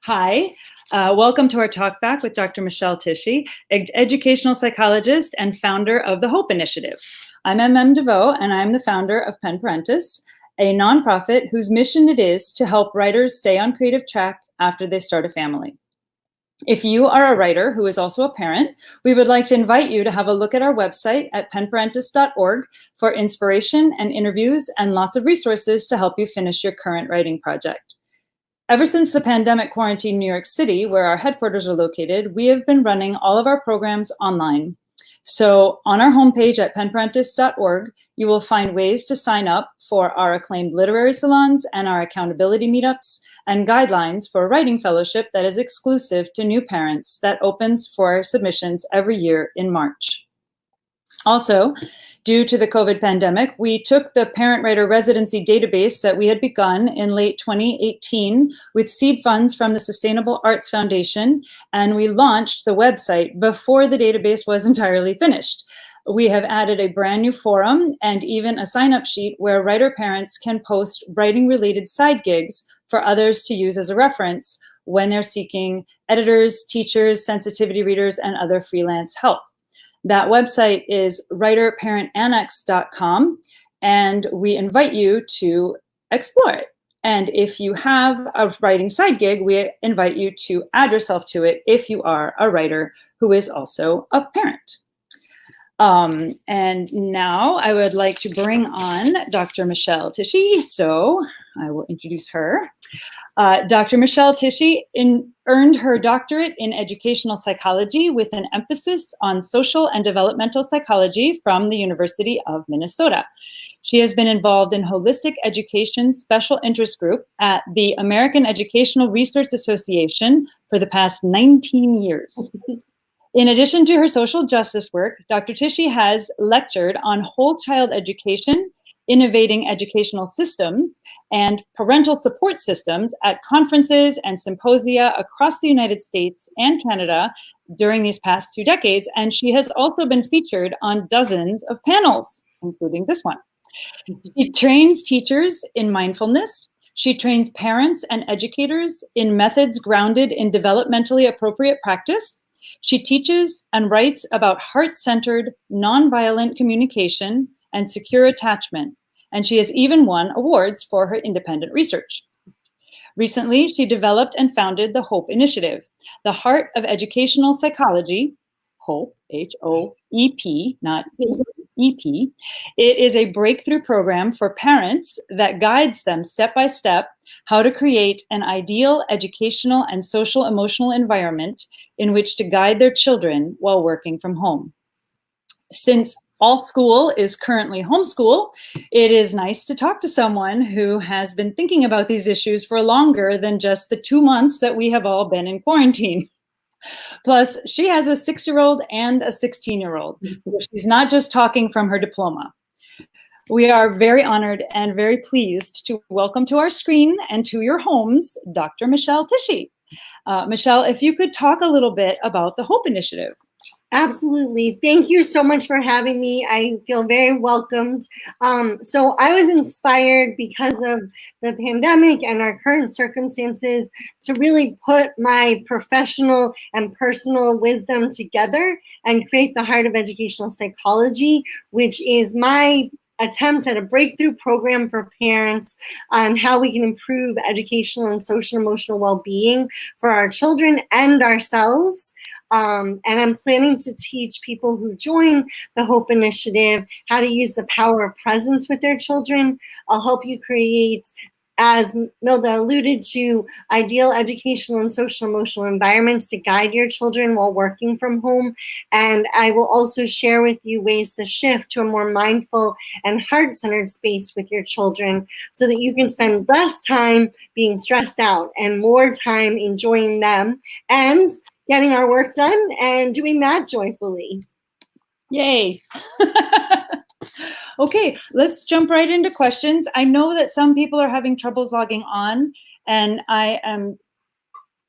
Hi, welcome to our talk back with Dr. Michelle Tishi, educational psychologist and founder of the HOEP Initiative. I'm MM DeVoe, and I'm the founder of Pen Parentis, a nonprofit whose mission it is to help writers stay on creative track after they start a family. If you are a writer who is also a parent, we would like to invite you to have a look at our website at penparentis.org for inspiration and interviews and lots of resources to help you finish your current writing project. Ever since the pandemic quarantined New York City, where our headquarters are located, we have been running all of our programs online. So on our homepage at penparentis.org, you will find ways to sign up for our acclaimed literary salons and our accountability meetups and guidelines for a writing fellowship that is exclusive to new parents that opens for submissions every year in March. Also, due to the COVID pandemic, we took the Parent Writer Residency database that we had begun in late 2018 with seed funds from the Sustainable Arts Foundation, and we launched the website before the database was entirely finished. We have added a brand new forum and even a sign-up sheet where writer parents can post writing-related side gigs for others to use as a reference when they're seeking editors, teachers, sensitivity readers, and other freelance help. That website is writerparentannex.com, and we invite you to explore it. And if you have a writing side gig, we invite you to add yourself to it if you are a writer who is also a parent. And now I would like to bring on Dr. Michelle Tishi, so I will introduce her. Dr. Michelle Tishi earned her doctorate in educational psychology with an emphasis on social and developmental psychology from the University of Minnesota. She has been involved in holistic education special interest group at the American Educational Research Association for the past 19 years. In addition to her social justice work, Dr. Tishi has lectured on whole child education, innovating educational systems, and parental support systems at conferences and symposia across the United States and Canada during these past 2 decades, and she has also been featured on dozens of panels, including this one. She trains teachers in mindfulness. She trains parents and educators in methods grounded in developmentally appropriate practice. She teaches and writes about heart-centered, nonviolent communication and secure attachment, and she has even won awards for her independent research. Recently, she developed and founded the HOEP Initiative, the Heart of Educational Psychology, HOEP, H-O-E-P, not E-P. It is a breakthrough program for parents that guides them step by step how to create an ideal educational and social emotional environment in which to guide their children while working from home. Since all school is currently homeschool, it is nice to talk to someone who has been thinking about these issues for longer than just the 2 months that we have all been in quarantine. Plus, she has a 6-year-old and a 16-year-old. So she's not just talking from her diploma. We are very honored and very pleased to welcome to our screen and to your homes, Dr. Michelle Tishi. Michelle, if you could talk a little bit about the HOEP Initiative. Absolutely. Thank you so much for having me. I feel very welcomed. So I was inspired because of the pandemic and our current circumstances to really put my professional and personal wisdom together and create the Heart of Educational Psychology, which is my attempt at a breakthrough program for parents on how we can improve educational and social emotional well-being for our children and ourselves. And I'm planning to teach people who join the HOEP Initiative how to use the power of presence with their children. I'll help you create, as Milda alluded to, ideal educational and social emotional environments to guide your children while working from home. And I will also share with you ways to shift to a more mindful and heart-centered space with your children so that you can spend less time being stressed out and more time enjoying them and getting our work done and doing that joyfully. Yay. Okay, let's jump right into questions. I know that some people are having troubles logging on, and I am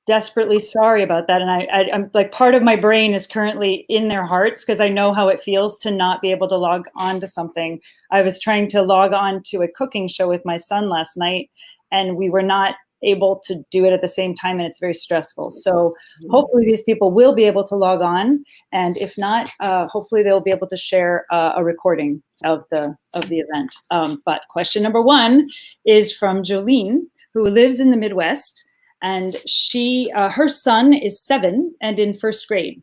desperately sorry about that. And I'm like, part of my brain is currently in their hearts because I know how it feels to not be able to log on to something. I was trying to log on to a cooking show with my son last night, and we were not able to do it at the same time, and it's very stressful. So hopefully these people will be able to log on, and if not, hopefully they'll be able to share a recording of the event. But question number 1 is from Jolene, who lives in the Midwest, and her son is 7 and in 1st grade.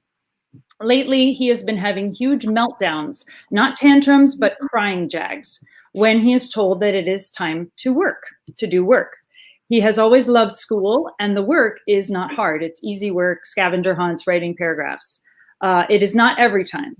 Lately, he has been having huge meltdowns, not tantrums, but crying jags, when he is told that it is time to do work. He has always loved school, and the work is not hard. It's easy work, scavenger hunts, writing paragraphs. It is not every time.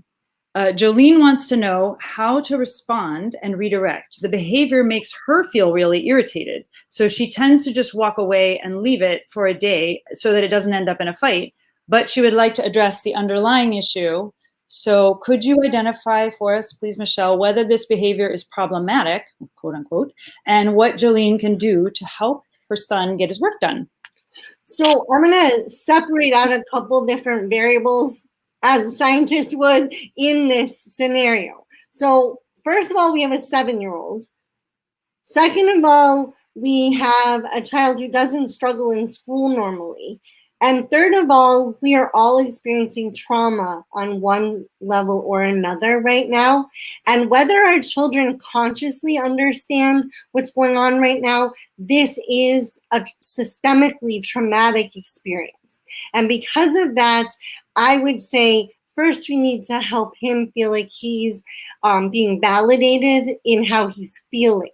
Jolene wants to know how to respond and redirect. The behavior makes her feel really irritated, so she tends to just walk away and leave it for a day so that it doesn't end up in a fight. But she would like to address the underlying issue. So could you identify for us, please, Michelle, whether this behavior is problematic, quote unquote, and what Jolene can do to help her son get his work done? So I'm going to separate out a couple different variables as a scientist would in this scenario. So first of all, we have a 7-year-old. Second of all, we have a child who doesn't struggle in school normally. And third of all, we are all experiencing trauma on one level or another right now. And whether our children consciously understand what's going on right now, this is a systemically traumatic experience. And because of that, I would say, first, we need to help him feel like he's being validated in how he's feeling.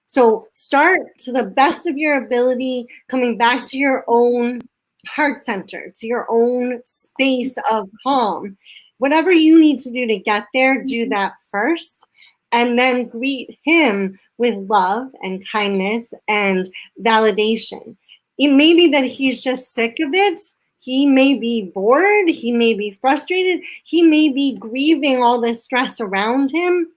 So start to the best of your ability, coming back to your own heart center, to your own space of calm. Whatever you need to do to get there, do that first, and then greet him with love and kindness and validation. It may be that he's just sick of it. He may be bored. He may be frustrated. He may be grieving all the stress around him,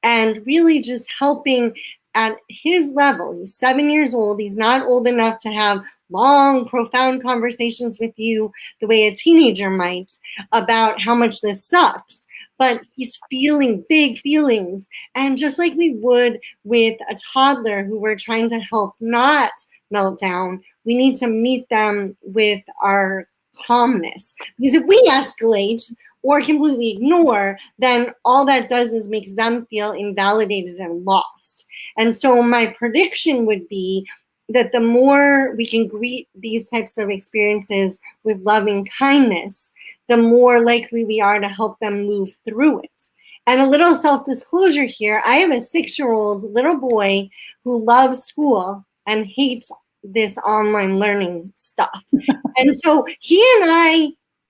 and really just helping at his level. He's 7 years old. He's not old enough to have long, profound conversations with you the way a teenager might about how much this sucks. But he's feeling big feelings. And just like we would with a toddler who we're trying to help not melt down, we need to meet them with our calmness. Because if we escalate or completely ignore, then all that does is makes them feel invalidated and lost. And so my prediction would be that the more we can greet these types of experiences with loving kindness, the more likely we are to help them move through it. And a little self-disclosure here, I have a 6-year-old little boy who loves school and hates this online learning stuff. And so he and I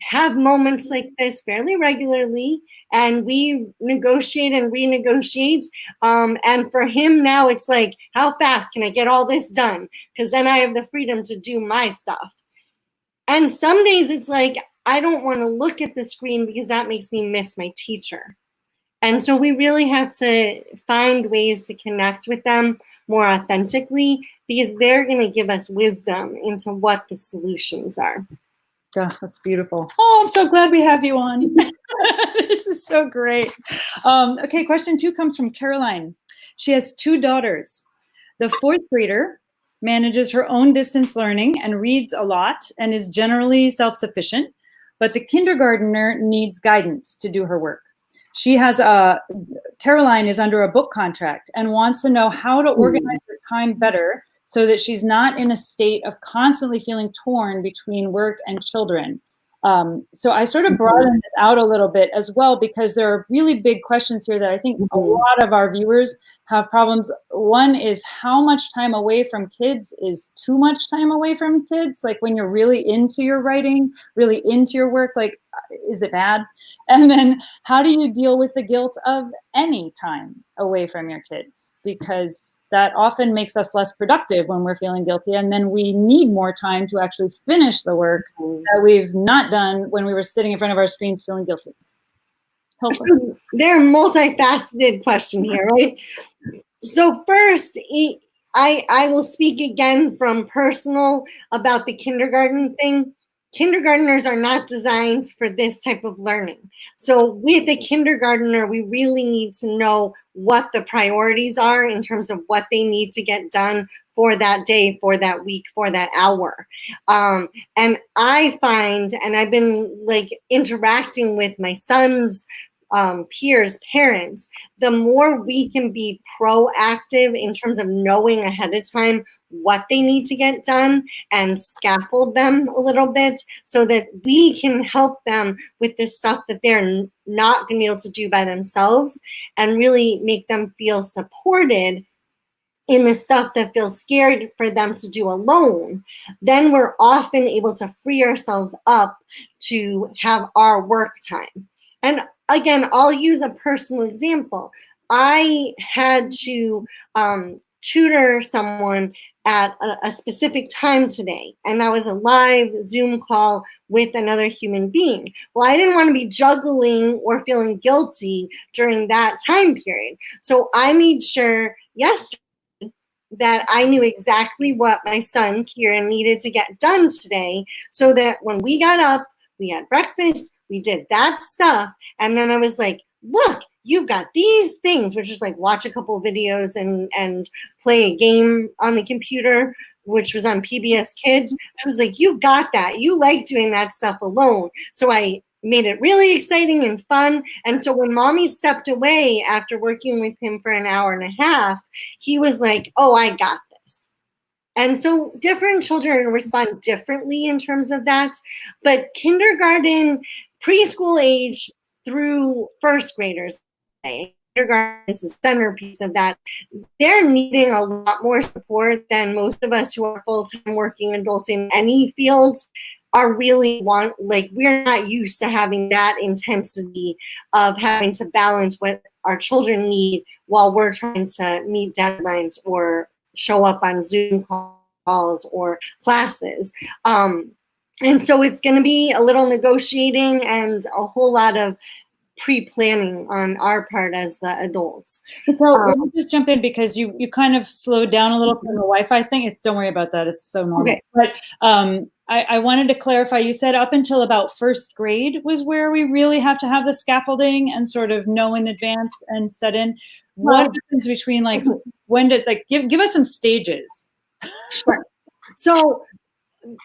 have moments like this fairly regularly, and we negotiate and renegotiate. And for him now, it's like, how fast can I get all this done? Because then I have the freedom to do my stuff. And some days it's like, I don't want to look at the screen because that makes me miss my teacher. And so we really have to find ways to connect with them more authentically, because they're going to give us wisdom into what the solutions are. Oh, that's beautiful. Oh, I'm so glad we have you on. This is so great. Okay, question 2 comes from Caroline. She has 2 daughters. The 4th grader manages her own distance learning and reads a lot and is generally self-sufficient, but the kindergartner needs guidance to do her work. Caroline is under a book contract and wants to know how to organize her time better so that she's not in a state of constantly feeling torn between work and children. So I sort of broadened this out a little bit as well, because there are really big questions here that I think a lot of our viewers have problems. One is, how much time away from kids is too much time away from kids? Like when you're really into your writing, really into your work, like, is it bad? And then how do you deal with the guilt of any time away from your kids? Because that often makes us less productive when we're feeling guilty. And then we need more time to actually finish the work that we've not done when we were sitting in front of our screens feeling guilty. So they're a multifaceted question here, right? So first, I will speak again from personal about the kindergarten thing. Kindergartners are not designed for this type of learning. So with a kindergartner, we really need to know what the priorities are in terms of what they need to get done for that day, for that week, for that hour. And I find, and I've been like interacting with my son's peers, parents, the more we can be proactive in terms of knowing ahead of time what they need to get done and scaffold them a little bit so that we can help them with this stuff that they're not going to be able to do by themselves, and really make them feel supported in the stuff that feels scared for them to do alone. Then we're often able to free ourselves up to have our work time. And again, I'll use a personal example. I had to tutor someone at a specific time today, and that was a live Zoom call with another human being. Well, I didn't want to be juggling or feeling guilty during that time period. So I made sure yesterday that I knew exactly what my son Kieran needed to get done today, so that when we got up, we had breakfast, we did that stuff, and then I was like, look, you've got these things, which is like watch a couple of videos and play a game on the computer, which was on PBS Kids. I was like, you got that. You like doing that stuff alone. So I made it really exciting and fun. And so when mommy stepped away after working with him for an hour and a half, he was like, oh, I got this. And so different children respond differently in terms of that. But kindergarten, preschool age through first graders, kindergarten is the centerpiece of that. They're needing a lot more support than most of us who are full-time working adults in any fields are really we're not used to having that intensity of having to balance what our children need while we're trying to meet deadlines or show up on Zoom calls or classes. And so it's going to be a little negotiating and a whole lot of pre-planning on our part as the adults. So let me just jump in, because you kind of slowed down a little from the Wi-Fi thing. Don't worry about that. It's so normal. Okay. But I wanted to clarify, you said up until about first grade was where we really have to have the scaffolding and sort of know in advance and set in. What happens between when did give us some stages? Sure. So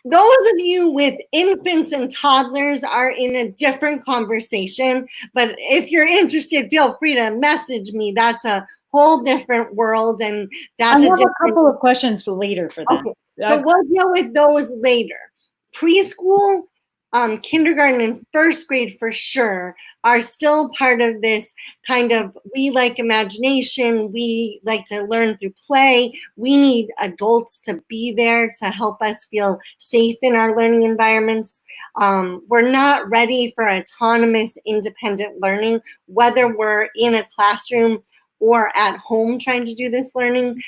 those of you with infants and toddlers are in a different conversation, but if you're interested, feel free to message me. That's a whole different world, and that's I have a couple of questions for later for that. Okay. So we'll deal with those later. Preschool, kindergarten, and first grade for sure are still part of this kind of, we like imagination, we like to learn through play. We need adults to be there to help us feel safe in our learning environments. We're not ready for autonomous, independent learning, whether we're in a classroom or at home trying to do this learning.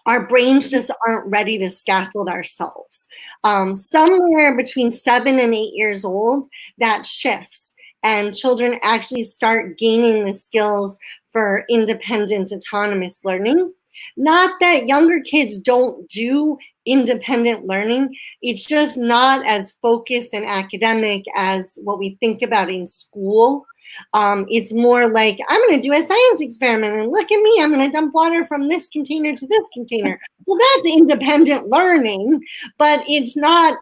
Our brains just aren't ready to scaffold ourselves. Somewhere between 7 and 8 years old, that shifts, and children actually start gaining the skills for independent, autonomous learning. Not that younger kids don't do independent learning. It's just not as focused and academic as what we think about in school. It's more like, I'm going to do a science experiment and look at me, I'm going to dump water from this container to this container. Well, that's independent learning, but it's not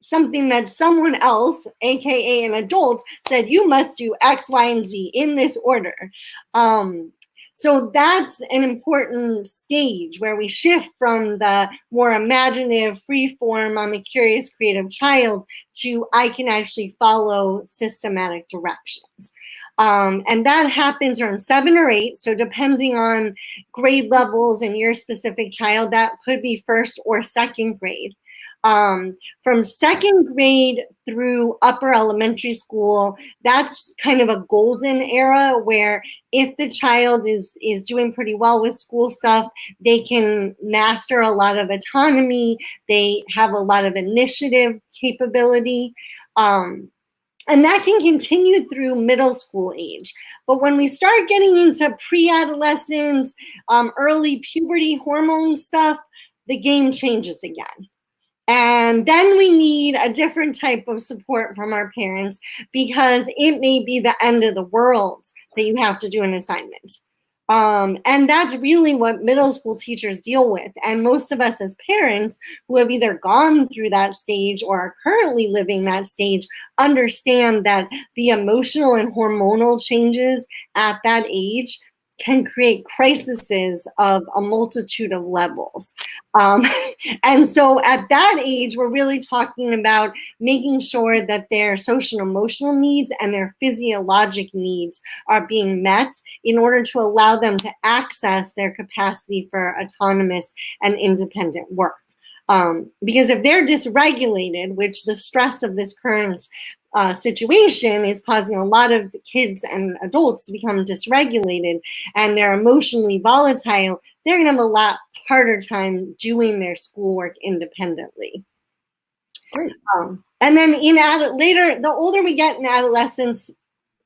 something that someone else, AKA an adult, said, you must do X, Y, and Z in this order. So that's an important stage where we shift from the more imaginative, free-form, I'm a curious, creative child, to I can actually follow systematic directions. And that happens around 7 or 8. So depending on grade levels and your specific child, that could be first or second grade. From second grade through upper elementary school, that's kind of a golden era where if the child is doing pretty well with school stuff, they can master a lot of autonomy, they have a lot of initiative capability. And that can continue through middle school age. But when we start getting into pre-adolescence, early puberty hormone stuff, the game changes again. And then we need a different type of support from our parents, because it may be the end of the world that you have to do an assignment. And that's really what middle school teachers deal with. And most of us as parents who have either gone through that stage or are currently living that stage understand that the emotional and hormonal changes at that age can create crises of a multitude of levels. Um, and so at that age, we're really talking about making sure that their social and emotional needs and their physiologic needs are being met in order to allow them to access their capacity for autonomous and independent work. Because if they're dysregulated, which the stress of this current situation is causing a lot of kids and adults to become dysregulated, and they're emotionally volatile, they're going to have a lot harder time doing their schoolwork independently. Great. And then later, the older we get in adolescence,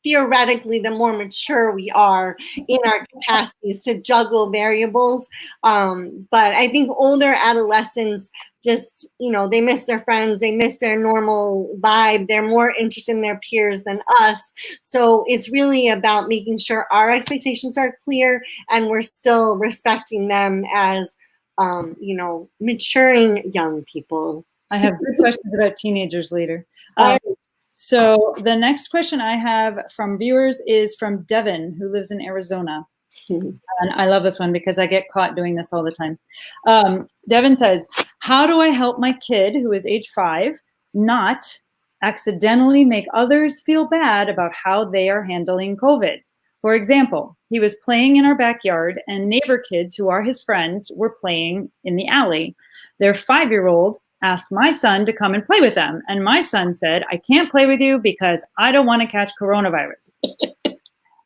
theoretically, the more mature we are in our capacities to juggle variables. But I think older adolescents just, they miss their friends, they miss their normal vibe, they're more interested in their peers than us. So it's really about making sure our expectations are clear and we're still respecting them as, maturing young people. I have good questions about teenagers later. So the next question I have from viewers is from Devin, who lives in Arizona. And I love this one because I get caught doing this all the time. Devin says, how do I help my kid who is age 5 not accidentally make others feel bad about how they are handling COVID? For example, he was playing in our backyard and neighbor kids who are his friends were playing in the alley. Their 5-year-old asked my son to come and play with them. And my son said, I can't play with you because I don't want to catch coronavirus.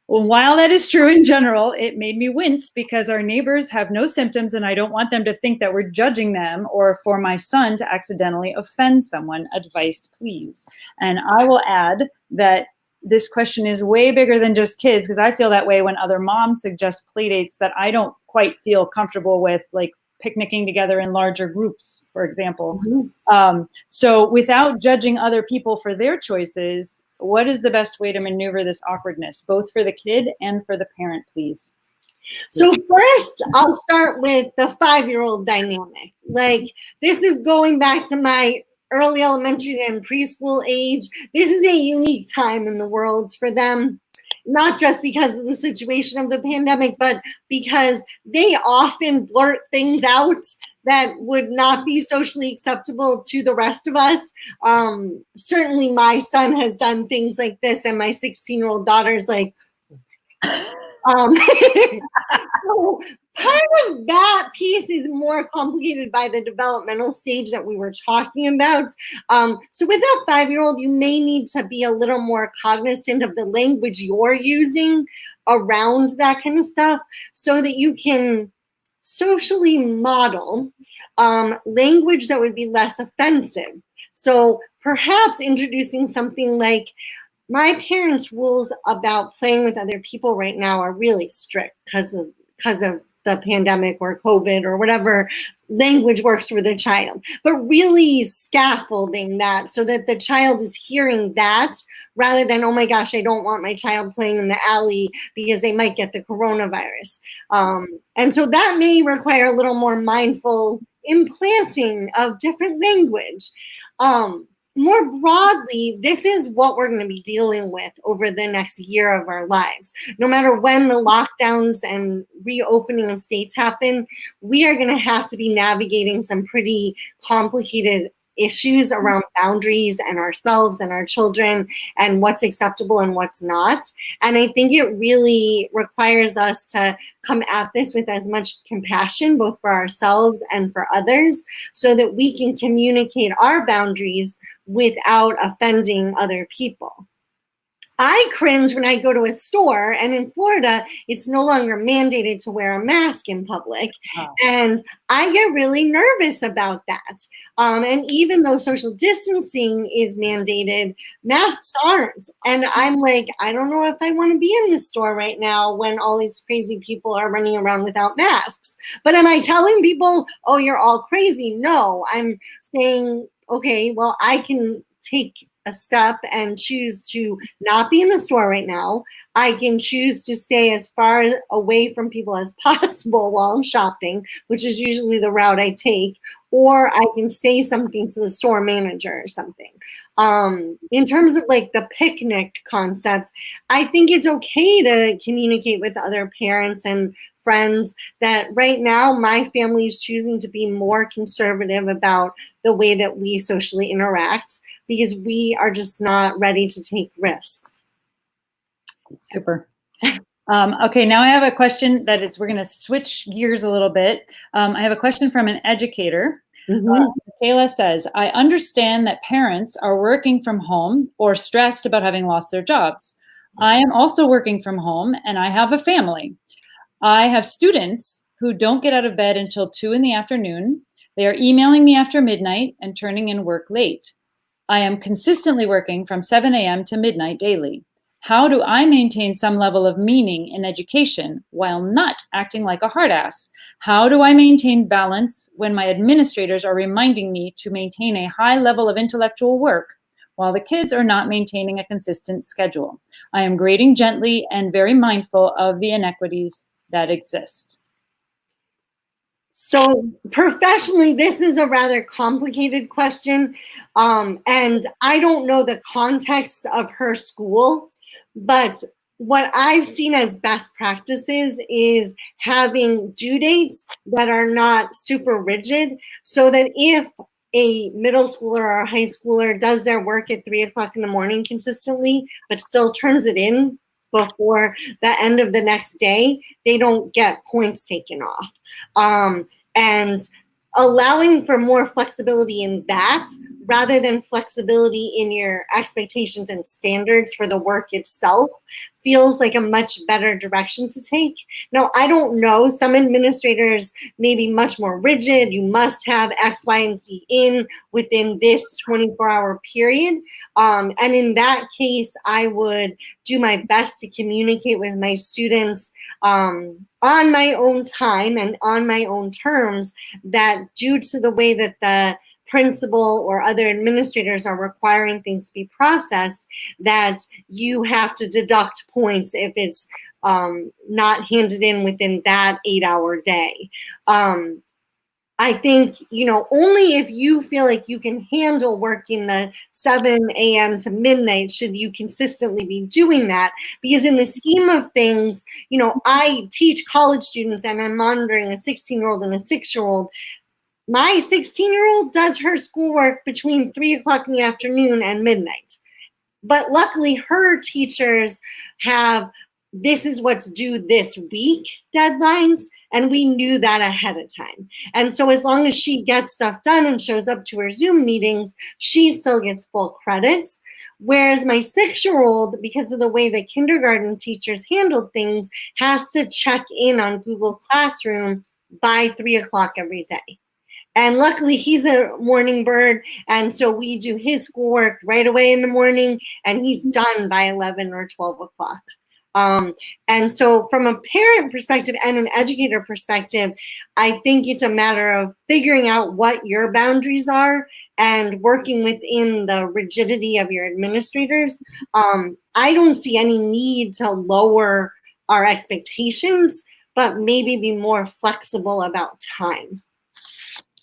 Well, while that is true in general, it made me wince because our neighbors have no symptoms and I don't want them to think that we're judging them or for my son to accidentally offend someone. Advice, please. And I will add that this question is way bigger than just kids because I feel that way when other moms suggest play dates that I don't quite feel comfortable with, like picnicking together in larger groups, for example. Mm-hmm. So without judging other people for their choices, what is the best way to maneuver this awkwardness, both for the kid and for the parent, please? So first, I'll start with the 5-year-old dynamic. Like, this is going back to my early elementary and preschool age. This is a unique time in the world for them. Not just because of the situation of the pandemic, but because they often blurt things out that would not be socially acceptable to the rest of us. Certainly my son has done things like this, and my 16-year-old daughter's like, so part of that piece is more complicated by the developmental stage that we were talking about. So with that 5-year-old, you may need to be a little more cognizant of the language you're using around that kind of stuff so that you can socially model language that would be less offensive. So perhaps introducing something like, my parents' rules about playing with other people right now are really strict because of the pandemic or COVID or whatever language works for the child, but really scaffolding that so that the child is hearing that rather than, oh my gosh, I don't want my child playing in the alley because they might get the coronavirus. And so that may require a little more mindful implanting of different language. More broadly, this is what we're going to be dealing with over the next year of our lives. No matter when the lockdowns and reopening of states happen, we are going to have to be navigating some pretty complicated issues around boundaries and ourselves and our children and what's acceptable and what's not. And I think it really requires us to come at this with as much compassion, both for ourselves and for others, so that we can communicate our boundaries without offending other people. I cringe when I go to a store, and in Florida, it's no longer mandated to wear a mask in public. Oh. And I get really nervous about that. And even though social distancing is mandated, masks aren't. And I'm like, I don't know if I want to be in this store right now when all these crazy people are running around without masks. But am I telling people, oh, you're all crazy? No, I'm saying, okay, well, I can take a step and choose to not be in the store right now. I can choose to stay as far away from people as possible while I'm shopping, which is usually the route I take, or I can say something to the store manager or something. In terms of like the picnic concept, I think it's okay to communicate with other parents and friends that right now my family is choosing to be more conservative about the way that we socially interact because we are just not ready to take risks. Super. Okay, now I have a question that is, we're going to switch gears a little bit. I have a question from an educator. Michaela says, I understand that parents are working from home or stressed about having lost their jobs. I am also working from home and I have a family. I have students who don't get out of bed until 2 in the afternoon. They are emailing me after midnight and turning in work late. I am consistently working from 7 a.m. to midnight daily. How do I maintain some level of meaning in education while not acting like a hard ass? How do I maintain balance when my administrators are reminding me to maintain a high level of intellectual work while the kids are not maintaining a consistent schedule? I am grading gently and very mindful of the inequities that exist. So professionally, this is a rather complicated question. And I don't know the context of her school, but what I've seen as best practices is having due dates that are not super rigid so that if a middle schooler or a high schooler does their work at 3 o'clock in the morning consistently, but still turns it in before the end of the next day, they don't get points taken off. And allowing for more flexibility in that rather than flexibility in your expectations and standards for the work itself feels like a much better direction to take. Now, I don't know, some administrators may be much more rigid. You must have X, Y, and Z in within this 24-hour period. And in that case, I would do my best to communicate with my students on my own time and on my own terms that due to the way that the principal or other administrators are requiring things to be processed, that you have to deduct points if it's not handed in within that 8-hour day. I think, only if you feel like you can handle working the 7 a.m. to midnight should you consistently be doing that. Because in the scheme of things, I teach college students and I'm monitoring a 16-year-old and a 6-year-old. My 16-year-old does her schoolwork between 3 o'clock in the afternoon and midnight. But luckily, her teachers have this is what's due this week deadlines, and we knew that ahead of time. And so as long as she gets stuff done and shows up to her Zoom meetings, she still gets full credit. Whereas my 6-year-old, because of the way the kindergarten teachers handled things, has to check in on Google Classroom by 3 o'clock every day. And luckily, he's a morning bird, and so we do his schoolwork right away in the morning, and he's done by 11 or 12 o'clock. And so from a parent perspective and an educator perspective, I think it's a matter of figuring out what your boundaries are and working within the rigidity of your administrators. I don't see any need to lower our expectations, but maybe be more flexible about time.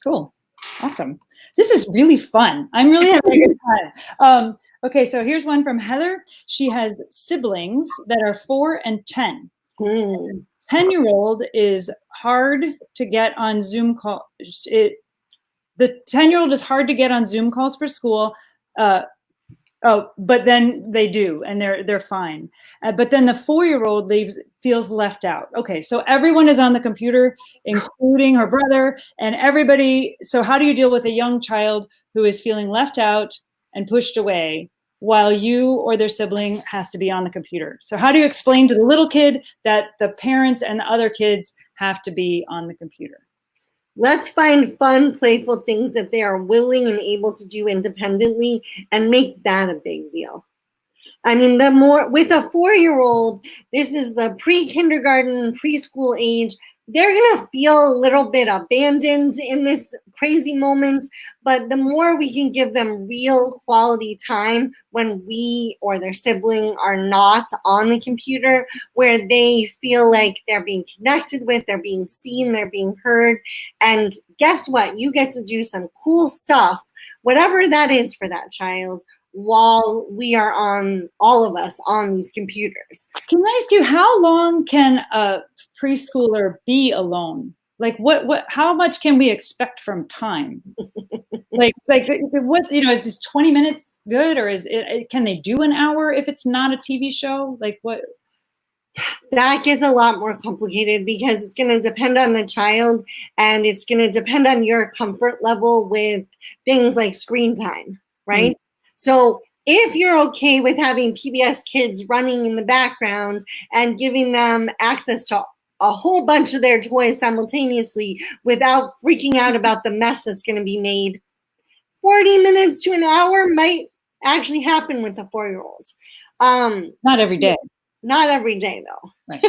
Cool. Awesome. This is really fun. I'm really having a good time. Okay, so here's one from Heather. She has siblings that are 4 and 10. 10-year-old is hard to get on Zoom call. The 10-year-old is hard to get on Zoom calls for school. But then they do, and they're fine. But then the 4-year-old feels left out. Okay, so everyone is on the computer, including her brother and everybody. So how do you deal with a young child who is feeling left out and pushed away while you or their sibling has to be on the computer? So how do you explain to the little kid that the parents and the other kids have to be on the computer? Let's find fun, playful things that they are willing and able to do independently and make that a big deal. I mean, the more with a 4-year-old, this is the pre-kindergarten, preschool age. They're going to feel a little bit abandoned in this crazy moment, but the more we can give them real quality time when we or their sibling are not on the computer, where they feel like they're being connected with, they're being seen, they're being heard. And guess what? You get to do some cool stuff, whatever that is for that child, while we are on, all of us, on these computers. Can I ask you, how long can a preschooler be alone? Like how much can we expect from time? like what, is this 20 minutes good, or can they do an hour if it's not a TV show? Like what? That gets a lot more complicated because it's going to depend on the child, and it's going to depend on your comfort level with things like screen time, right? Mm-hmm. So if you're okay with having PBS Kids running in the background and giving them access to a whole bunch of their toys simultaneously without freaking out about the mess that's going to be made, 40 minutes to an hour might actually happen with a 4-year-old. Not every day. Not every day, though. Right.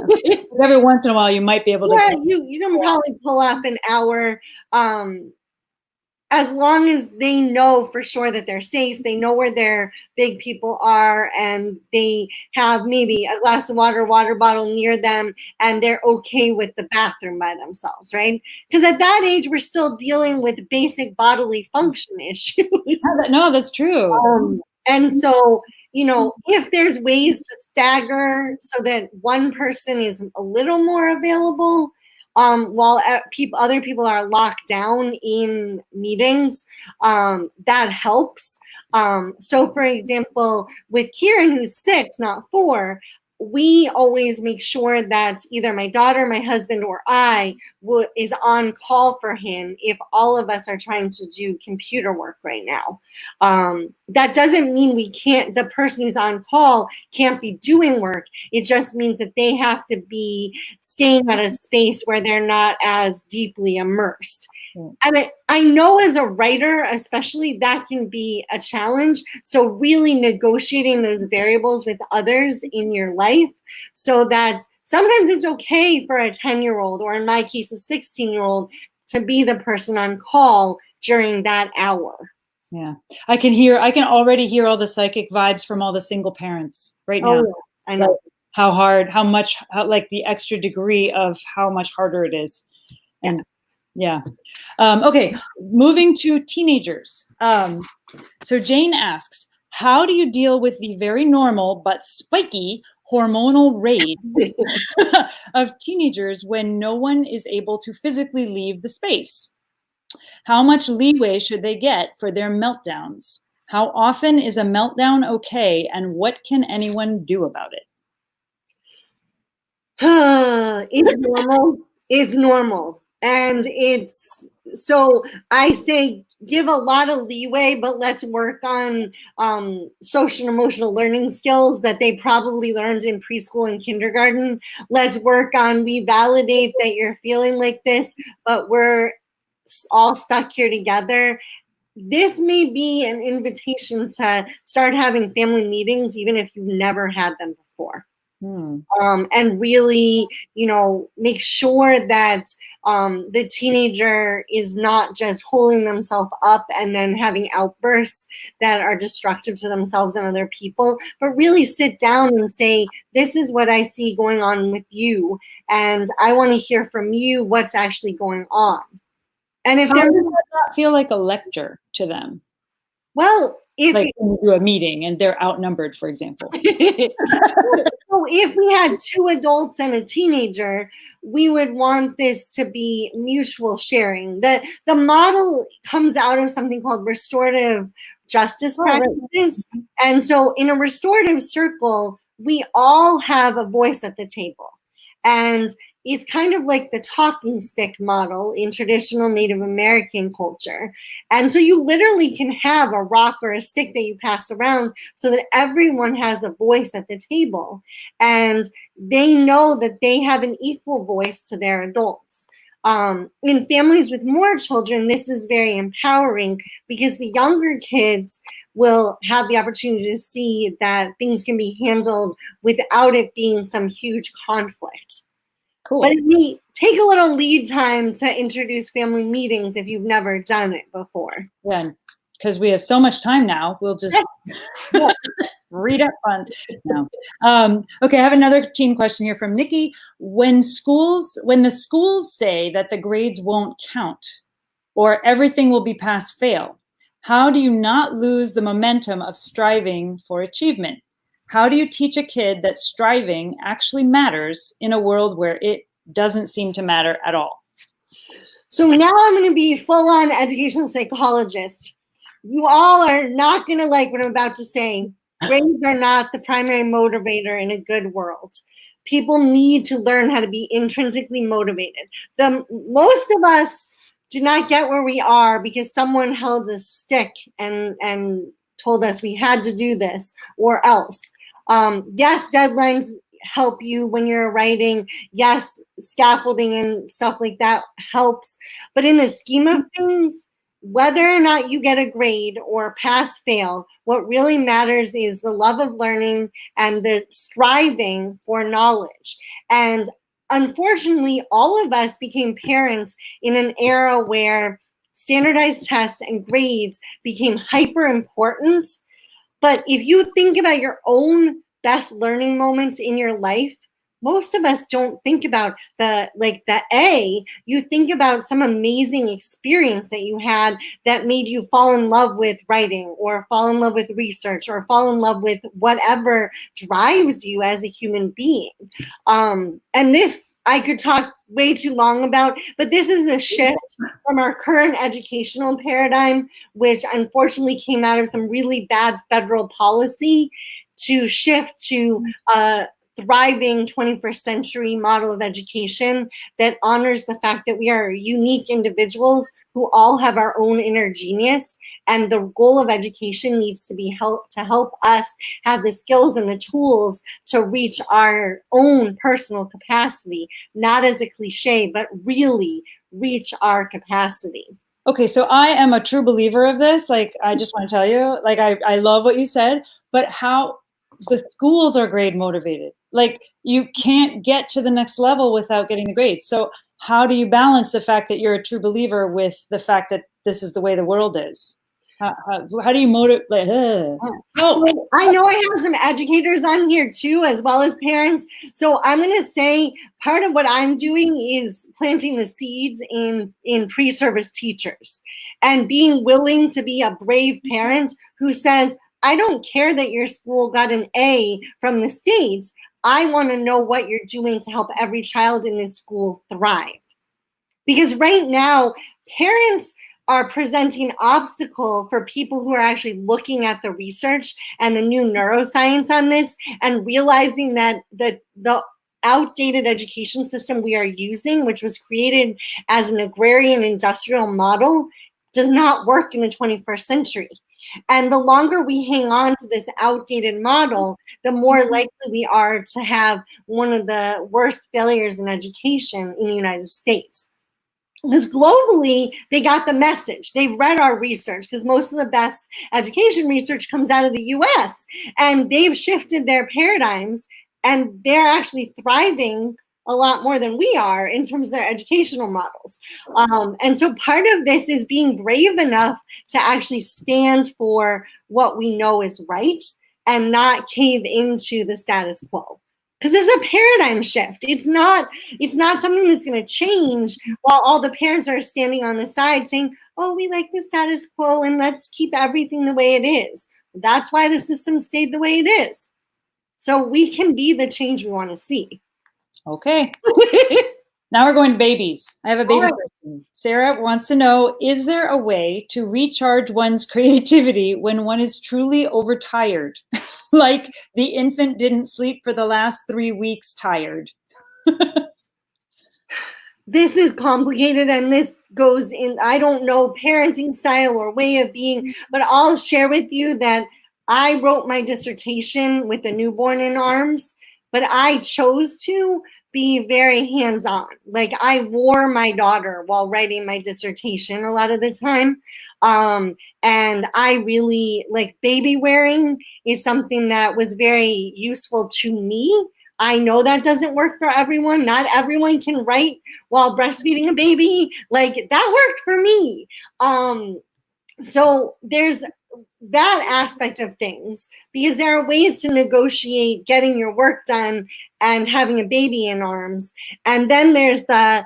Every once in a while, you might be able to. Yeah, you can probably pull off an hour, as long as they know for sure that they're safe, they know where their big people are, and they have maybe a glass of water, water bottle near them, and they're okay with the bathroom by themselves, right? Because at that age, we're still dealing with basic bodily function issues. No, that's true. And so, if there's ways to stagger so that one person is a little more available, while other people are locked down in meetings, that helps. So, for example, with Kieran, who's 6, not 4, we always make sure that either my daughter, my husband, or I is on call for him if all of us are trying to do computer work right now. That doesn't mean the person who's on call can't be doing work. It just means that they have to be staying at a space where they're not as deeply immersed. And I know as a writer, especially, that can be a challenge. So really negotiating those variables with others in your life, so that sometimes it's okay for a 10-year-old, or in my case, a 16-year-old, to be the person on call during that hour. Yeah. I can already hear all the psychic vibes from all the single parents right now. Yeah, I know. Like how hard, how like the extra degree of how much harder it is. And yeah. Okay, moving to teenagers. So Jane asks, how do you deal with the very normal but spiky hormonal rage of teenagers when no one is able to physically leave the space? How much leeway should they get for their meltdowns? How often is a meltdown okay, and what can anyone do about it? It's normal. It's normal. And so I say give a lot of leeway, but let's work on social and emotional learning skills that they probably learned in preschool and kindergarten. Let's work on, we validate that you're feeling like this, but we're all stuck here together. This may be an invitation to start having family meetings, even if you've never had them before. And really, make sure that the teenager is not just holding themselves up and then having outbursts that are destructive to themselves and other people, but really sit down and say, this is what I see going on with you, and I want to hear from you what's actually going on. And if does that not feel like a lecture to them? Well, when you do a meeting and they're outnumbered, for example. So if we had 2 adults and a teenager, we would want this to be mutual sharing. The model comes out of something called restorative justice practices. Right. And so in a restorative circle, we all have a voice at the table. And it's kind of like the talking stick model in traditional Native American culture. And so you literally can have a rock or a stick that you pass around so that everyone has a voice at the table. And they know that they have an equal voice to their adults. In families with more children, this is very empowering because the younger kids will have the opportunity to see that things can be handled without it being some huge conflict. Cool. But it may take a little lead time to introduce family meetings if you've never done it before. Yeah, because we have so much time now, we'll just read up on. No. Okay, I have another teen question here from Nikki. When the schools say that the grades won't count or everything will be pass fail, how do you not lose the momentum of striving for achievement? How do you teach a kid that striving actually matters in a world where it doesn't seem to matter at all? So now I'm going to be full-on educational psychologist. You all are not going to like what I'm about to say. Grades are not the primary motivator in a good world. People need to learn how to be intrinsically motivated. Most of us do not get where we are because someone held a stick and told us we had to do this or else. Yes, deadlines help you when you're writing. Yes, scaffolding and stuff like that helps. But in the scheme of things, whether or not you get a grade or pass fail, what really matters is the love of learning and the striving for knowledge. And unfortunately, all of us became parents in an era where standardized tests and grades became hyper important. But if you think about your own best learning moments in your life, most of us don't think about the A. You think about some amazing experience that you had that made you fall in love with writing or fall in love with research or fall in love with whatever drives you as a human being. And this I could talk way too long about, but this is a shift from our current educational paradigm, which unfortunately came out of some really bad federal policy, to shift to a thriving 21st century model of education that honors the fact that we are unique individuals who all have our own inner genius. And the goal of education needs to be to help us have the skills and the tools to reach our own personal capacity, not as a cliche, but really reach our capacity. Okay, so I am a true believer of this. Like, I just want to tell you, like, I love what you said, but how the schools are grade motivated. Like, you can't get to the next level without getting the grades. So how do you balance the fact that you're a true believer with the fact that this is the way the world is? How do you motivate? Like, So I know I have some educators on here too, as well as parents. So I'm going to say part of what I'm doing is planting the seeds in pre-service teachers and being willing to be a brave parent who says, I don't care that your school got an A from the state. I want to know what you're doing to help every child in this school thrive. Because right now, parents are presenting obstacle for people who are actually looking at the research and the new neuroscience on this and realizing that the outdated education system we are using, which was created as an agrarian industrial model, does not work in the 21st century. And the longer we hang on to this outdated model, the more likely we are to have one of the worst failures in education in the United States. Because globally, they got the message. They've read our research because most of the best education research comes out of the US. And they've shifted their paradigms and they're actually thriving a lot more than we are in terms of their educational models. And so part of this is being brave enough to actually stand for what we know is right and not cave into the status quo. Because it's a paradigm shift. It's not something that's going to change while all the parents are standing on the side saying, oh, we like the status quo and let's keep everything the way it is. That's why the system stayed the way it is. So we can be the change we want to see. Okay. Now we're going to babies. I have a baby question. Sarah wants to know, is there a way to recharge one's creativity when one is truly overtired? Like the infant didn't sleep for the last 3 weeks tired. This is complicated and this goes in, I don't know parenting style or way of being, but I'll share with you that I wrote my dissertation with a newborn in arms, but I chose to be very hands-on. Like I wore my daughter while writing my dissertation a lot of the time. And I really like baby wearing is something that was very useful to me. I know that doesn't work for everyone. Not everyone can write while breastfeeding a baby. Like that worked for me. So there's that aspect of things, because there are ways to negotiate getting your work done and having a baby in arms. And then there's the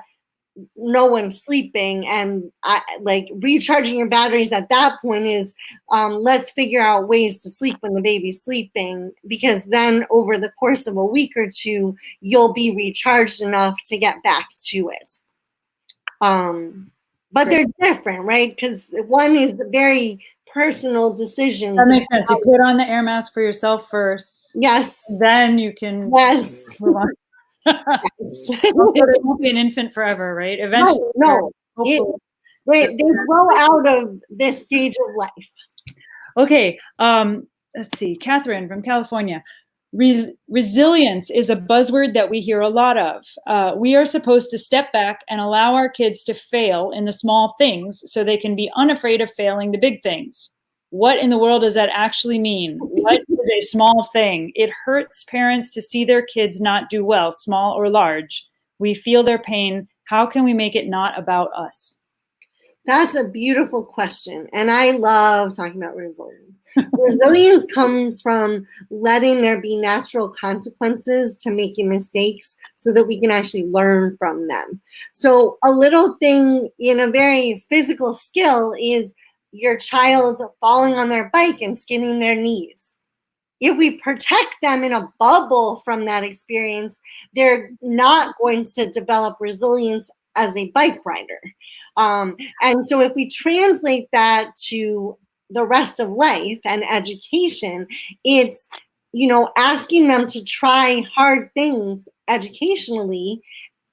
no one's sleeping, and like recharging your batteries at that point is let's figure out ways to sleep when the baby's sleeping, because then over the course of a week or two, you'll be recharged enough to get back to it. But they're different, right? Because one is very personal decisions. That makes sense. You put on the air mask for yourself first. Yes. Then you can move on. It won't be an infant forever, right? Eventually. No. They grow out of this stage of life. Okay. Let's see. Catherine from California. Resilience is a buzzword that we hear a lot of. We are supposed to step back and allow our kids to fail in the small things so they can be unafraid of failing the big things. What in the world does that actually mean? What is a small thing? It hurts parents to see their kids not do well, small or large. We feel their pain. How can we make it not about us? That's a beautiful question. And I love talking about resilience. Resilience comes from letting there be natural consequences to making mistakes so that we can actually learn from them. So a little thing in a very physical skill is your child falling on their bike and skinning their knees. If we protect them in a bubble from that experience, they're not going to develop resilience as a bike rider. And so if we translate that to the rest of life and education, it's, asking them to try hard things educationally,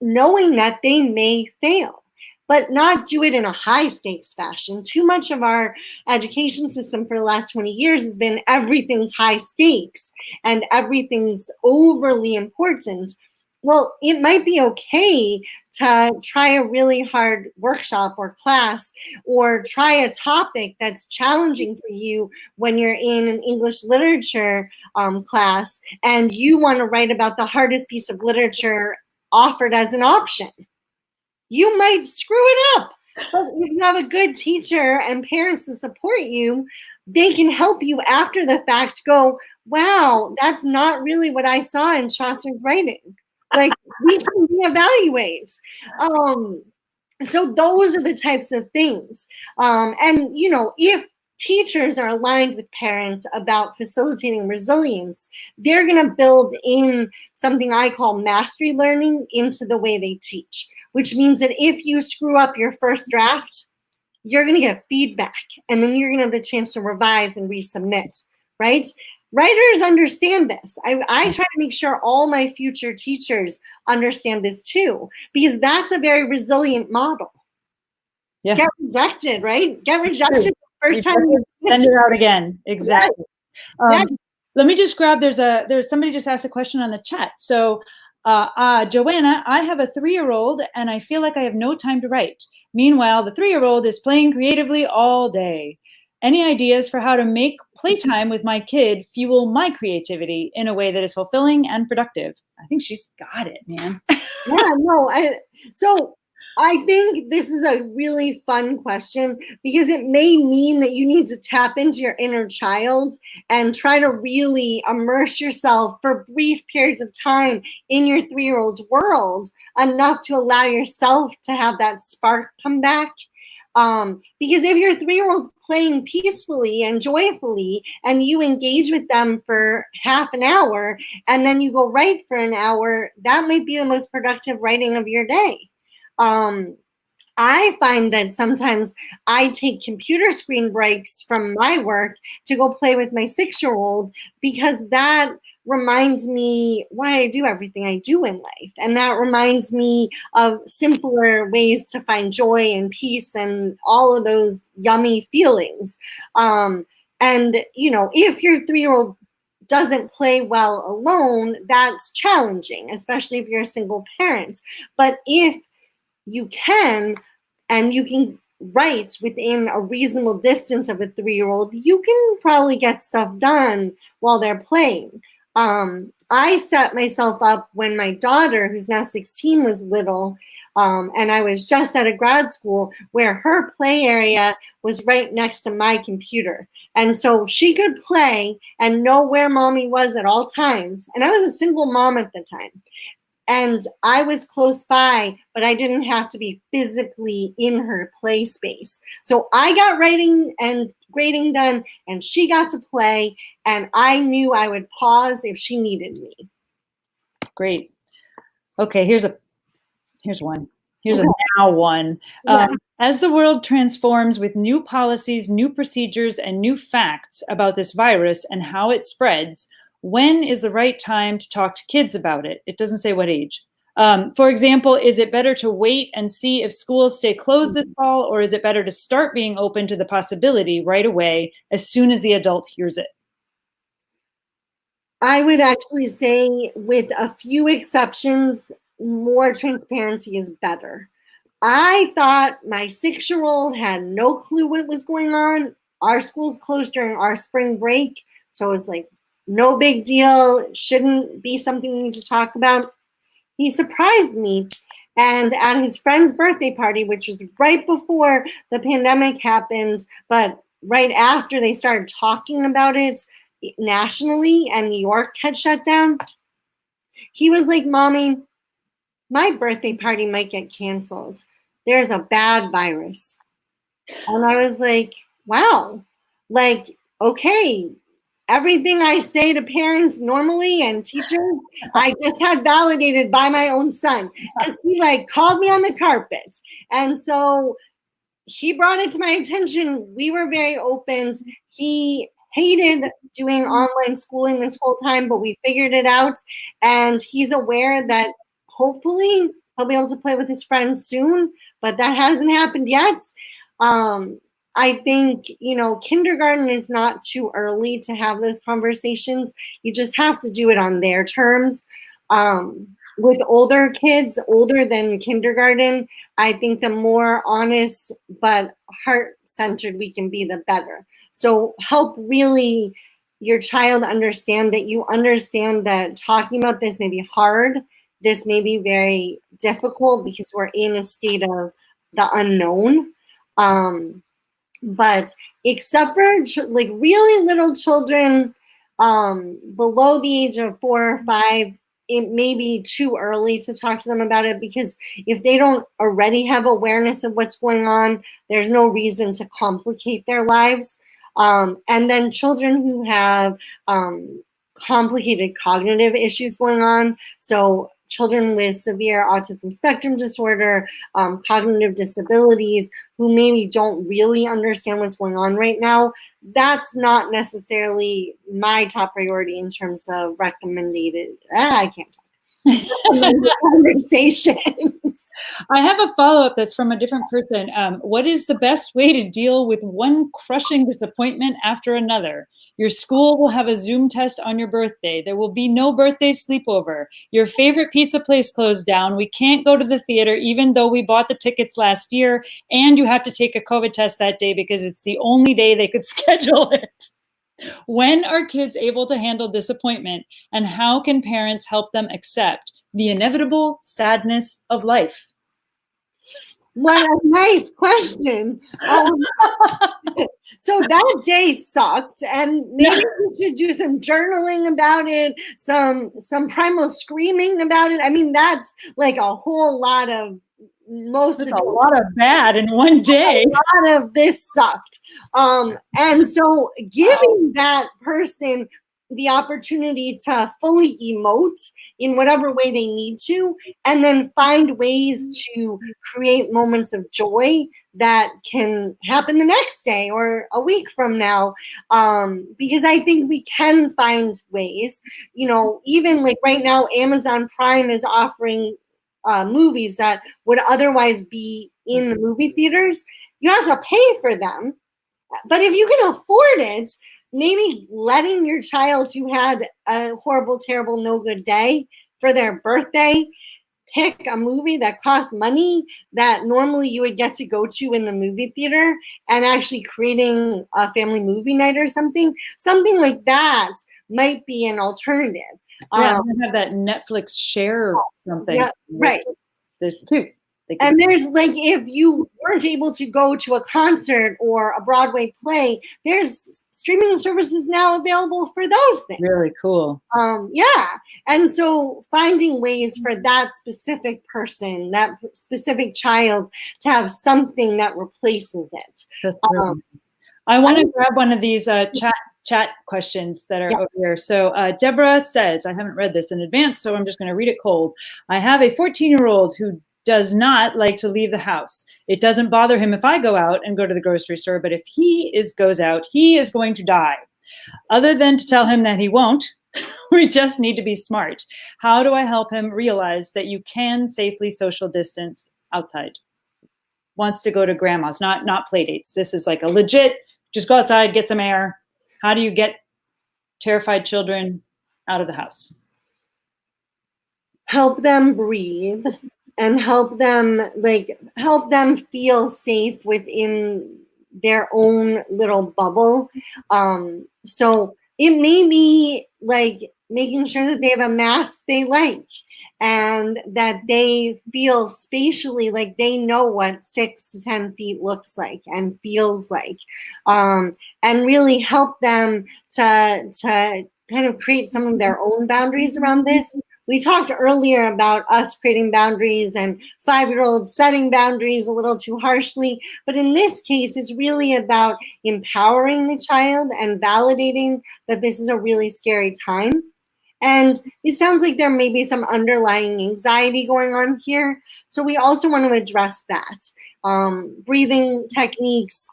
knowing that they may fail, but not do it in a high stakes fashion. Too much of our education system for the last 20 years has been everything's high stakes and everything's overly important. Well, it might be okay to try a really hard workshop or class, or try a topic that's challenging for you when you're in an English literature class and you want to write about the hardest piece of literature offered as an option. You might screw it up, but if you have a good teacher and parents to support you, they can help you after the fact go, wow, that's not really what I saw in Chaucer's writing. Like, we can reevaluate. So those are the types of things. And, if teachers are aligned with parents about facilitating resilience, they're going to build in something I call mastery learning into the way they teach, which means that if you screw up your first draft, you're going to get feedback, and then you're going to have the chance to revise and resubmit, right? Writers understand this. I try to make sure all my future teachers understand this too, because that's a very resilient model. Yeah. Get rejected, right? Get rejected the first time. Send it out again. Exactly. Yes. Let me just grab, there's somebody just asked a question on the chat. So Joanna, I have a 3-year-old and I feel like I have no time to write. Meanwhile, the 3-year-old is playing creatively all day. Any ideas for how to make playtime with my kid fuel my creativity in a way that is fulfilling and productive? I think she's got it, man. Yeah, no. So I think this is a really fun question, because it may mean that you need to tap into your inner child and try to really immerse yourself for brief periods of time in your 3-year-old's world, enough to allow yourself to have that spark come back. Because if your 3-year-old's playing peacefully and joyfully, and you engage with them for half an hour, and then you go write for an hour, that might be the most productive writing of your day. I find that sometimes I take computer screen breaks from my work to go play with my 6-year-old, because that reminds me why I do everything I do in life. And that reminds me of simpler ways to find joy and peace and all of those yummy feelings. And, if your 3-year-old doesn't play well alone, that's challenging, especially if you're a single parent. But if you can, and you can write within a reasonable distance of a 3-year-old, you can probably get stuff done while they're playing. I set myself up when my daughter, who's now 16, was little, and I was just out of grad school, where her play area was right next to my computer. And so she could play and know where mommy was at all times. And I was a single mom at the time. And I was close by, but I didn't have to be physically in her play space. So I got writing and grading done, and she got to play, and I knew I would pause if she needed me. Great. Okay, here's one. Here's a now one. As the world transforms with new policies, new procedures, and new facts about this virus and how it spreads, when is the right time to talk to kids about it? It doesn't say what age. For example, is it better to wait and see if schools stay closed this fall, or is it better to start being open to the possibility right away as soon as the adult hears it? I would actually say, with a few exceptions, more transparency is better. I thought my 6-year-old had no clue what was going on. Our schools closed during our spring break, so it was like, no big deal, shouldn't be something we need to talk about. He surprised me. And at his friend's birthday party, which was right before the pandemic happened, but right after they started talking about it nationally and New York had shut down, he was like, Mommy, my birthday party might get canceled. There's a bad virus. And I was like, wow, like, okay, everything I say to parents normally and teachers, I just had validated by my own son, because he like called me on the carpet. And so he brought it to my attention. We were very open. He hated doing online schooling this whole time, but we figured it out. And he's aware that hopefully he'll be able to play with his friends soon, but that hasn't happened yet. I think, kindergarten is not too early to have those conversations. You just have to do it on their terms. With older kids, older than kindergarten, I think the more honest but heart-centered we can be, the better. So help really your child understand that you understand that talking about this may be hard. This may be very difficult because we're in a state of the unknown. But except for like really little children below the age of 4 or 5, it may be too early to talk to them about it, because if they don't already have awareness of what's going on, there's no reason to complicate their lives. And then children who have complicated cognitive issues going on, so children with severe autism spectrum disorder, cognitive disabilities, who maybe don't really understand what's going on right now, that's not necessarily my top priority in terms of recommended. I can't talk. Conversations. I have a follow-up that's from a different person. What is the best way to deal with one crushing disappointment after another? Your school will have a Zoom test on your birthday. There will be no birthday sleepover. Your favorite pizza place closed down. We can't go to the theater even though we bought the tickets last year. And you have to take a COVID test that day because it's the only day they could schedule it. When are kids able to handle disappointment, and how can parents help them accept the inevitable sadness of life? What a nice question. So that day sucked, and maybe we should do some journaling about it, some primal screaming about it. I mean, that's like a whole lot of a lot of bad in one day. A lot of this sucked. And so giving that person the opportunity to fully emote in whatever way they need to, and then find ways to create moments of joy that can happen the next day or a week from now. Because I think we can find ways, even like right now, Amazon Prime is offering movies that would otherwise be in the movie theaters. You have to pay for them. But if you can afford it, maybe letting your child who had a horrible, terrible, no good day for their birthday pick a movie that costs money that normally you would get to go to in the movie theater, and actually creating a family movie night or something like that might be an alternative. Yeah, we have that Netflix share something. Yeah, right. There's two. And there's like, if you weren't able to go to a concert or a Broadway play, there's streaming services now available for those things. Really cool. Yeah. And so finding ways for that specific person, that specific child, to have something that replaces it. I want to grab one of these chat questions that are over here. So Deborah says, I haven't read this in advance, so I'm just going to read it cold. I have a 14-year-old who does not like to leave the house. It doesn't bother him if I go out and go to the grocery store, but if he goes out, he is going to die. Other than to tell him that he won't, we just need to be smart. How do I help him realize that you can safely social distance outside? Wants to go to grandma's, not play dates. This is like a legit, just go outside, get some air. How do you get terrified children out of the house? Help them breathe. And help them feel safe within their own little bubble. So it may be like making sure that they have a mask they like, and that they feel spatially like they know what 6 to 10 feet looks like and feels like, and really help them to kind of create some of their own boundaries around this. We talked earlier about us creating boundaries and 5-year-olds setting boundaries a little too harshly. But in this case, it's really about empowering the child and validating that this is a really scary time. And it sounds like there may be some underlying anxiety going on here. So we also want to address that. Breathing techniques,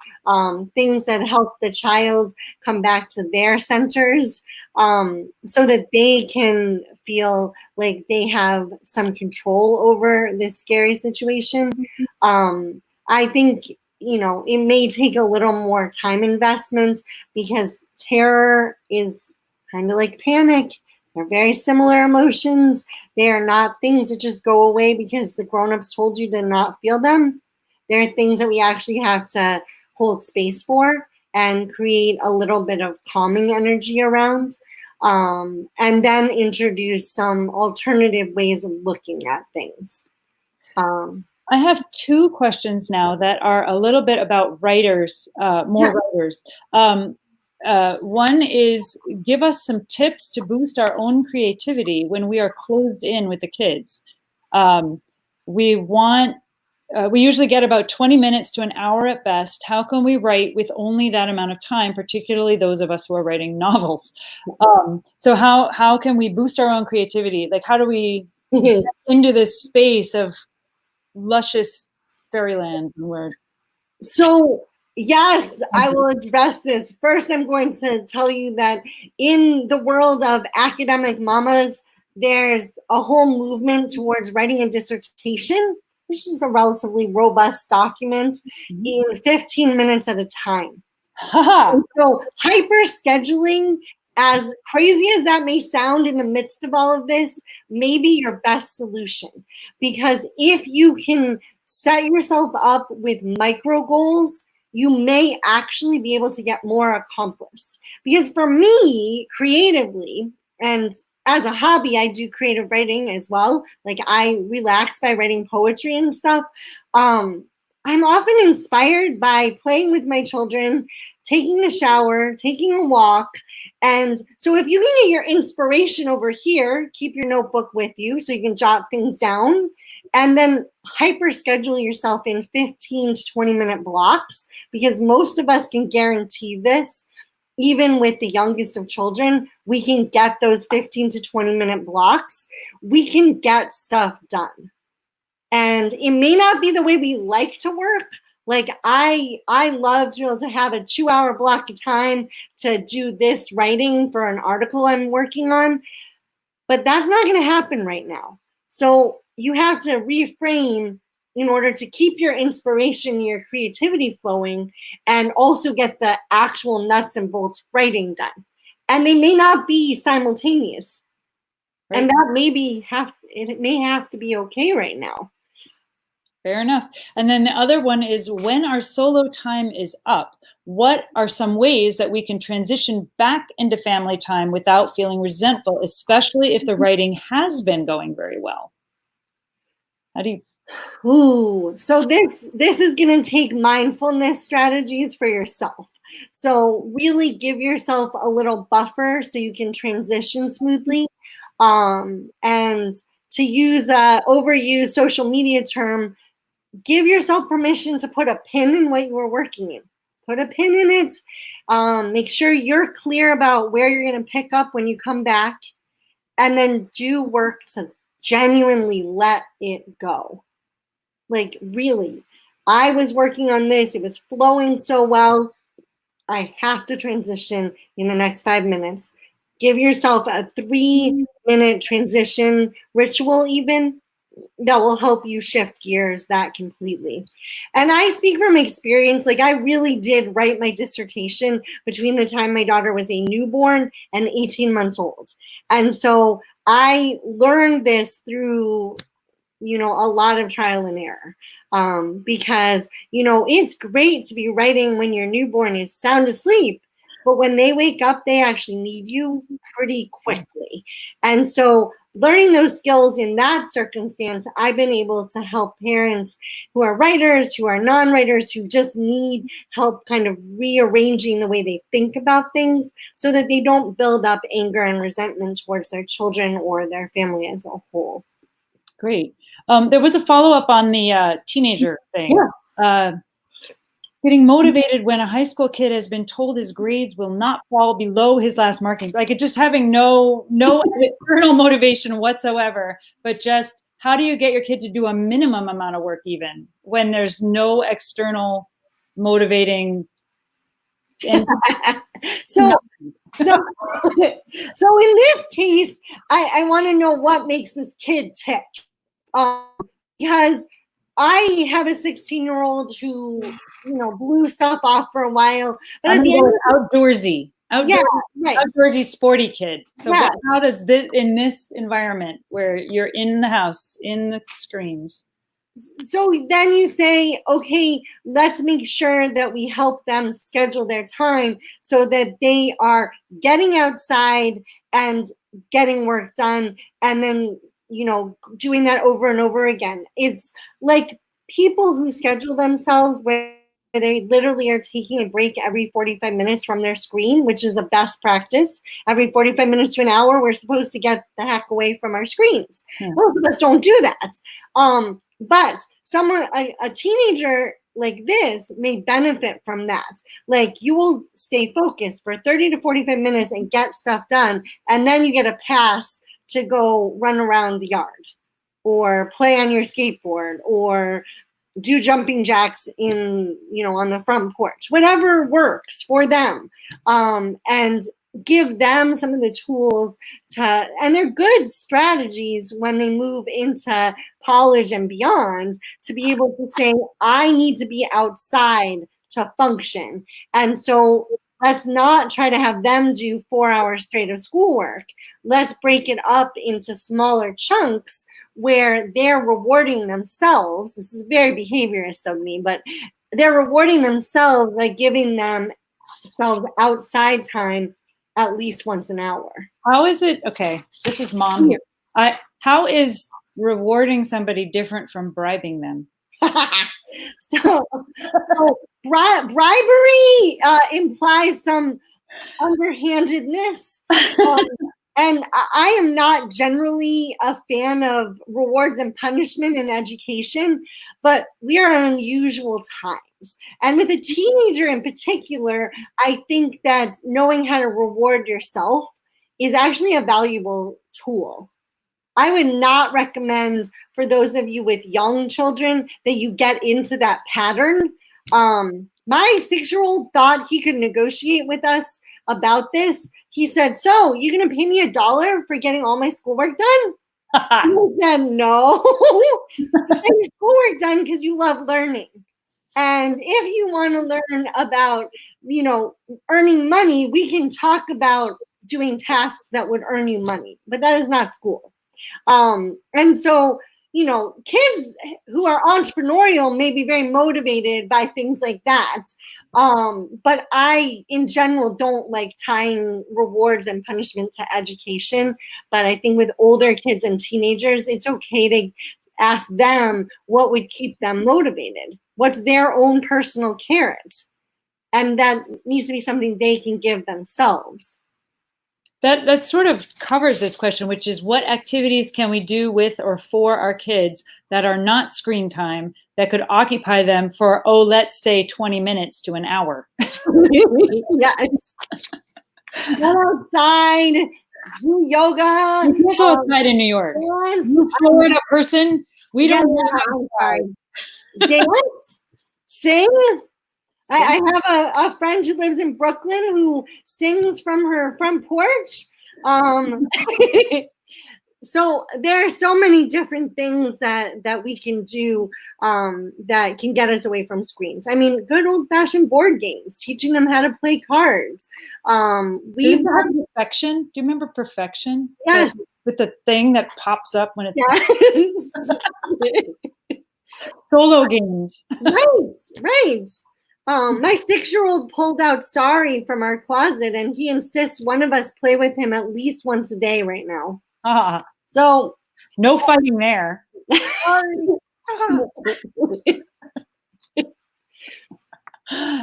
things that help the child come back to their centers, so that they can feel like they have some control over this scary situation. I think, it may take a little more time investment, because terror is kind of like panic. They're very similar emotions. They are not things that just go away because the grown-ups told you to not feel them. They're things that we actually have to hold space for and create a little bit of calming energy around, and then introduce some alternative ways of looking at things. I have 2 questions now that are a little bit about writers, writers. One is, give us some tips to boost our own creativity when we are closed in with the kids. We usually get about 20 minutes to an hour at best. How can we write with only that amount of time, particularly those of us who are writing novels? So how can we boost our own creativity? Like, how do we get into this space of luscious fairyland? So yes, I will address this. First, I'm going to tell you that in the world of academic mamas, there's a whole movement towards writing a dissertation, which is a relatively robust document, in 15 minutes at a time. So hyper scheduling, as crazy as that may sound in the midst of all of this, may be your best solution. Because if you can set yourself up with micro goals, you may actually be able to get more accomplished. Because for me, creatively, and as a hobby, I do creative writing as well. Like, I relax by writing poetry and stuff. I'm often inspired by playing with my children, taking a shower, taking a walk. And so if you can get your inspiration over here, keep your notebook with you so you can jot things down, and then hyper schedule yourself in 15 to 20-minute blocks, because most of us can guarantee this. Even with the youngest of children, we can get those 15 to 20-minute blocks. We can get stuff done. And it may not be the way we like to work. Like, I love to be able to have a 2-hour block of time to do this writing for an article I'm working on, but that's not going to happen right now. So you have to reframe in order to keep your inspiration, your creativity flowing, and also get the actual nuts and bolts writing done. And they may not be simultaneous. Right. And that it may have to be okay right now. Fair enough. And then the other one is, when our solo time is up, what are some ways that we can transition back into family time without feeling resentful, especially if the writing has been going very well? How do you? Ooh, so this is going to take mindfulness strategies for yourself. So really give yourself a little buffer so you can transition smoothly. And to use a overused social media term, give yourself permission to put a pin in what you were working in. Put a pin in it. Make sure you're clear about where you're going to pick up when you come back, and then do work to genuinely let it go. Like, really, I was working on this. It was flowing so well. I have to transition in the next 5 minutes. Give yourself a 3-minute transition ritual even that will help you shift gears that completely. And I speak from experience. Like, I really did write my dissertation between the time my daughter was a newborn and 18 months old. And so I learned this through a lot of trial and error, because, it's great to be writing when your newborn is sound asleep, but when they wake up, they actually need you pretty quickly. And so learning those skills in that circumstance, I've been able to help parents who are writers, who are non-writers, who just need help kind of rearranging the way they think about things so that they don't build up anger and resentment towards their children or their family as a whole. Great. There was a follow-up on the teenager thing. Yes. Getting motivated when a high school kid has been told his grades will not fall below his last marking. Like, it just having no external motivation whatsoever, but just how do you get your kid to do a minimum amount of work even when there's no external motivating? So in this case, I want to know what makes this kid tick. Because I have a 16-year-old who, blew stuff off for a while. But at the end, outdoorsy, outdoorsy, sporty kid. So how does this, in this environment where you're in the house, in the screens? So then you say, okay, let's make sure that we help them schedule their time so that they are getting outside and getting work done, and then doing that over and over again. It's like people who schedule themselves where they literally are taking a break every 45 minutes from their screen, which is a best practice. Every 45 minutes to an hour, we're supposed to get the heck away from our screens. Most of us don't do that. But a teenager like this may benefit from that. Like, you will stay focused for 30 to 45 minutes and get stuff done, and then you get a pass to go run around the yard or play on your skateboard or do jumping jacks on the front porch, whatever works for them. And give them some of the tools and they're good strategies when they move into college and beyond, to be able to say, I need to be outside to function. And so let's not try to have them do 4 hours straight of schoolwork. Let's break it up into smaller chunks where they're rewarding themselves. This is very behaviorist of me, but they're rewarding themselves by giving themselves outside time at least once an hour. How is it? Okay, this is mom here. How is rewarding somebody different from bribing them? So bribery implies some underhandedness. And I am not generally a fan of rewards and punishment in education, but we are in unusual times. And with a teenager in particular, I think that knowing how to reward yourself is actually a valuable tool. I would not recommend for those of you with young children that you get into that pattern. My 6-year-old thought he could negotiate with us about this. He said, so you're going to pay me $1 for getting all my schoolwork done? You said no. Get your schoolwork done because you love learning. And if you want to learn about, earning money, we can talk about doing tasks that would earn you money, but that is not school. And so, kids who are entrepreneurial may be very motivated by things like that. But I, in general, don't like tying rewards and punishment to education. But I think with older kids and teenagers, it's okay to ask them what would keep them motivated. What's their own personal carrot? And that needs to be something they can give themselves. That sort of covers this question, which is what activities can we do with or for our kids that are not screen time that could occupy them for, let's say 20 minutes to an hour. Yes. Go outside, do yoga. You can't go outside in New York. You Florida person, we don't know. Dance, sing. I have a friend who lives in Brooklyn who sings from her front porch. So there are so many different things that we can do that can get us away from screens. I mean, good old-fashioned board games, teaching them how to play cards. We've had Perfection. Do you remember Perfection? Yes. With the thing that pops up when it's solo games. Right. My 6-year-old pulled out Sorry from our closet, and he insists one of us play with him at least once a day right now. So no fighting there.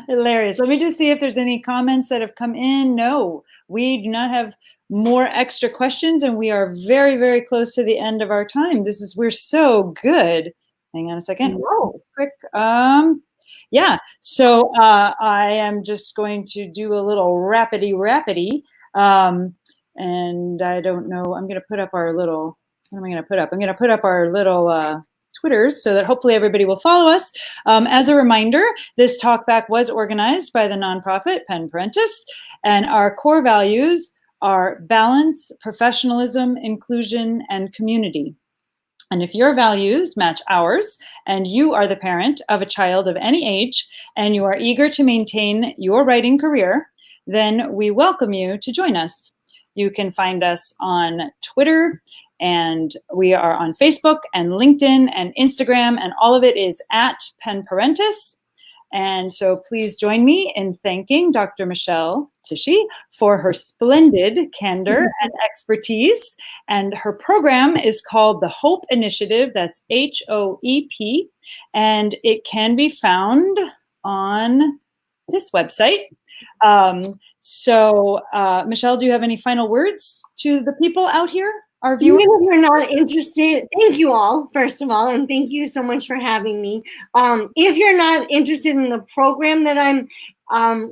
Hilarious. Let me just see if there's any comments that have come in. No, we do not have more extra questions, and we are very, very close to the end of our time. We're so good. Hang on a second. Quick. Yeah, so I am just going to do a little rapidy. And I don't know, I'm going to put up our little, what am I going to put up? I'm going to put up our little Twitters so that hopefully everybody will follow us. As a reminder, this talkback was organized by the nonprofit Pen Parentis, and our core values are balance, professionalism, inclusion, and community. And if your values match ours, and you are the parent of a child of any age, and you are eager to maintain your writing career, then we welcome you to join us. You can find us on Twitter, and we are on Facebook and LinkedIn and Instagram, and all of it is at Pen Parentis. And so please join me in thanking Dr. Michelle Tishi for her splendid candor and expertise. And her program is called the HOEP Initiative. That's HOEP. And it can be found on this website. Michelle, do you have any final words to the people out here? Our viewers? Even if you're not interested, thank you all, first of all, and thank you so much for having me. If you're not interested in the program that I'm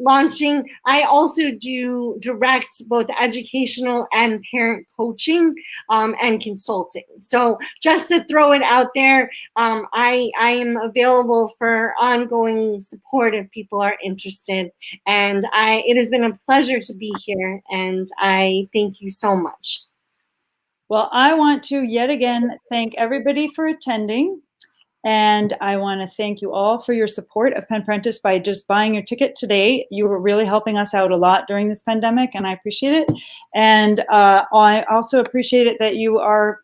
launching, I also do direct both educational and parent coaching and consulting. So just to throw it out there, I am available for ongoing support if people are interested. And it has been a pleasure to be here, and I thank you so much. Well, I want to yet again thank everybody for attending, and I want to thank you all for your support of Pen Parentis by just buying your ticket today. You were really helping us out a lot during this pandemic, and I appreciate it. And I also appreciate it that you are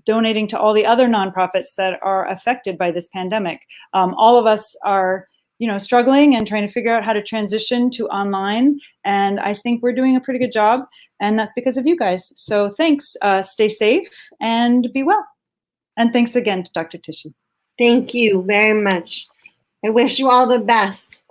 donating to all the other nonprofits that are affected by this pandemic. All of us are, struggling and trying to figure out how to transition to online, and I think we're doing a pretty good job. And that's because of you guys. So thanks. Stay safe and be well. And thanks again to Dr. Tishi. Thank you very much. I wish you all the best.